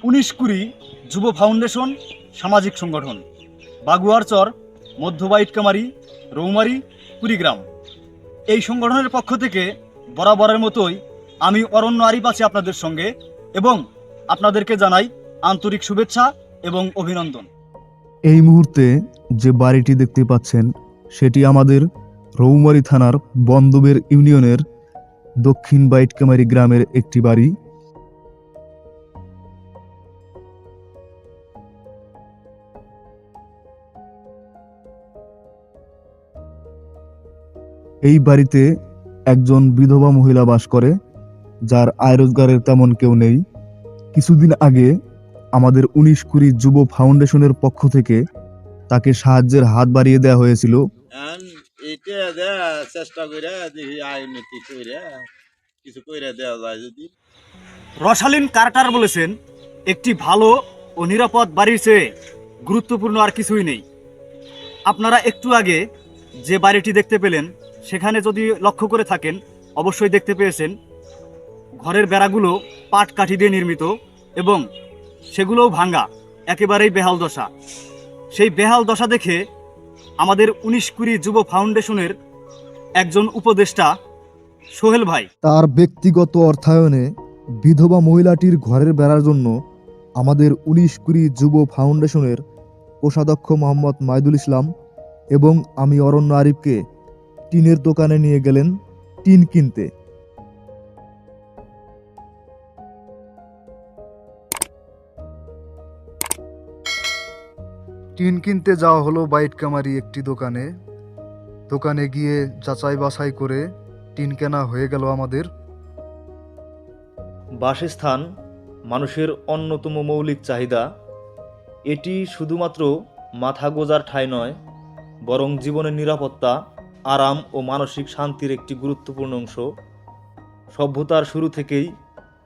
19-20 যুব ফাউন্ডেশন সামাজিক সংগঠন, বাগুয়ারচর, মধ্যবাইটকামারি, রৌমারি, কুড়িগ্রাম। এই সংগঠনের পক্ষ থেকে বরাবরের মতোই আমি অরণ্য আরিফ আছি আপনাদের সঙ্গে, এবং আপনাদেরকে জানাই আন্তরিক শুভেচ্ছা এবং অভিনন্দন। এই মুহূর্তে যে বাড়িটি দেখতে পাচ্ছেন সেটি আমাদের রৌমারী থানার বন্দবের ইউনিয়নের দক্ষিণ বাইটকামারি গ্রামের একটি বাড়ি। এই বাড়িতে একজন বিধবা মহিলা বাস করে, যার আয় রোজগারের তেমন কেউ নেই। কিছুদিন আগে আমাদের 19-20 যুব ফাউন্ডেশনের পক্ষ থেকে তাকে সাহায্যের হাত বাড়িয়ে দেওয়া হয়েছিল। রসালিন কার্টার বলেছেন, একটি ভালো ও নিরাপদ বাড়ির চেয়ে গুরুত্বপূর্ণ আর কিছুই নেই। আপনারা একটু আগে যে বাড়িটি দেখতে পেলেন, সেখানে যদি লক্ষ্য করে থাকেন অবশ্যই দেখতে পেয়েছেন ঘরের বেড়াগুলো পাট কাঠি দিয়ে নির্মিত এবং সেগুলোও ভাঙা, একেবারেই বেহাল দশা। সেই বেহাল দশা দেখে আমাদের 19-20 যুব ফাউন্ডেশনের একজন উপদেষ্টা সোহেল ভাই তার ব্যক্তিগত অর্থায়নে বিধবা মহিলাটির ঘরের বেড়ার জন্য আমাদের 19-20 যুব ফাউন্ডেশনের কোষাধ্যক্ষ মোহাম্মদ মাইদুল ইসলাম এবং আমি অরণ্য আরিফকে টিনের দোকানে নিয়ে গেলেন টিন কিনতে। টিন কিনতে যাওয়া হলো বাইটকামারি একটি দোকানে গিয়ে যাচাই বাছাই করে টিন কেনা হয়ে গেল আমাদের। বাসস্থান মানুষের অন্যতম মৌলিক চাহিদা। এটি শুধুমাত্র মাথা গোজার ঠাঁই নয়, বরং জীবনের নিরাপত্তা, আরাম ও মানসিক শান্তির একটি গুরুত্বপূর্ণ অংশ। সভ্যতার শুরু থেকেই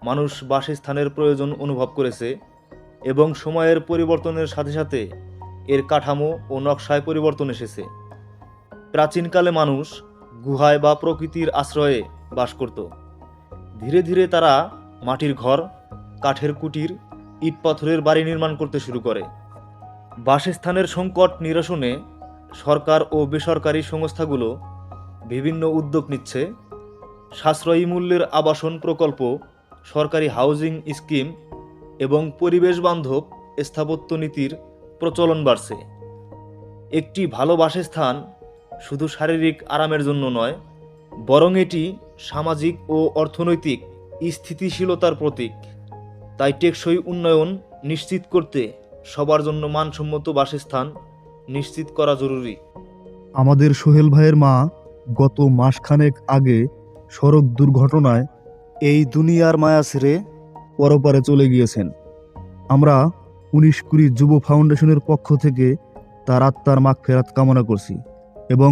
মানুষ বাসস্থানের প্রয়োজন অনুভব করেছে এবং সময়ের পরিবর্তনের সাথে সাথে এর কাঠামো ও নকশায় পরিবর্তন এসেছে। প্রাচীনকালে মানুষ গুহায় বা প্রকৃতির আশ্রয়ে বাস করত। ধীরে ধীরে তারা মাটির ঘর, কাঠের কুটির, ইট পাথরের বাড়ি নির্মাণ করতে শুরু করে। বাসস্থানের সংকট নিরসনে সরকার ও বেসরকারি সংস্থাগুলো বিভিন্ন উদ্যোগ নিচ্ছে। সাশ্রয়ী মূল্যের আবাসন প্রকল্প, সরকারি হাউজিং স্কিম এবং পরিবেশ বান্ধব স্থাপত্য নীতির প্রচলন বাড়ছে। একটি ভালো বাসস্থান শুধু শারীরিক আরামের জন্য নয়, বরং এটি সামাজিক ও অর্থনৈতিক স্থিতিশীলতার প্রতীক। তাই টেকসই উন্নয়ন নিশ্চিত করতে সবার জন্য মানসম্মত বাসস্থান নিশ্চিত করা জরুরি। আমাদের সোহেল ভাইয়ের মা গত মাসখানেক আগে সড়ক দুর্ঘটনায় এই দুনিয়ার মায়া ছেড়ে পরপারে চলে গিয়েছেন। আমরা 19-20 যুব ফাউন্ডেশনের পক্ষ থেকে তার আত্মার মাগফিরাত কামনা করছি এবং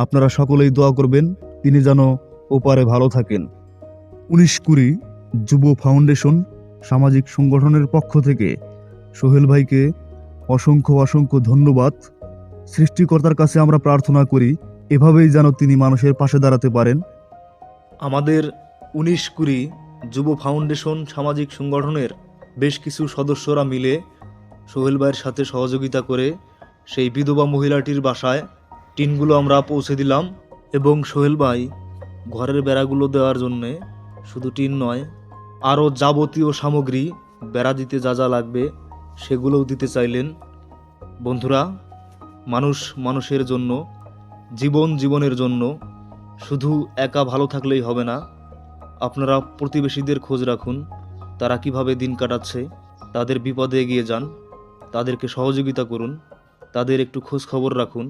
আপনারা সকলেই দোয়া করবেন তিনি যেন ওপারে ভালো থাকেন। 19-20 যুব ফাউন্ডেশন সামাজিক সংগঠনের পক্ষ থেকে সোহেল ভাইকে অসংখ্য ধন্যবাদ। সৃষ্টিকর্তার কাছে আমরা প্রার্থনা করি এভাবেই যেন তিনি মানুষের পাশে দাঁড়াতে পারেন। আমাদের 19-20 যুব ফাউন্ডেশন সামাজিক সংগঠনের বেশ কিছু সদস্যরা মিলে সোহেল ভাইয়ের সাথে সহযোগিতা করে সেই বিধবা মহিলাটির বাসায় টিনগুলো আমরা পৌঁছে দিলাম এবং সোহেল ভাই ঘরের বেড়াগুলো দেওয়ার জন্যে শুধু টিন নয়, আরও যাবতীয় সামগ্রী বেড়া দিতে যা যা লাগবে সেগুলোও দিতে চাইলেন। বন্ধুরা, মানুষ মানুষের জন্য, জীবনের জন্য, শুধু একা ভালো থাকলেই হবে না। আপনারা প্রতিবেশীদের খোঁজ রাখুন, তারা কিভাবে দিন কাটাচ্ছে, তাদের বিপদে এগিয়ে যান, তাদেরকে সহযোগিতা করুন, তাদের একটু খোঁজ খবর রাখুন।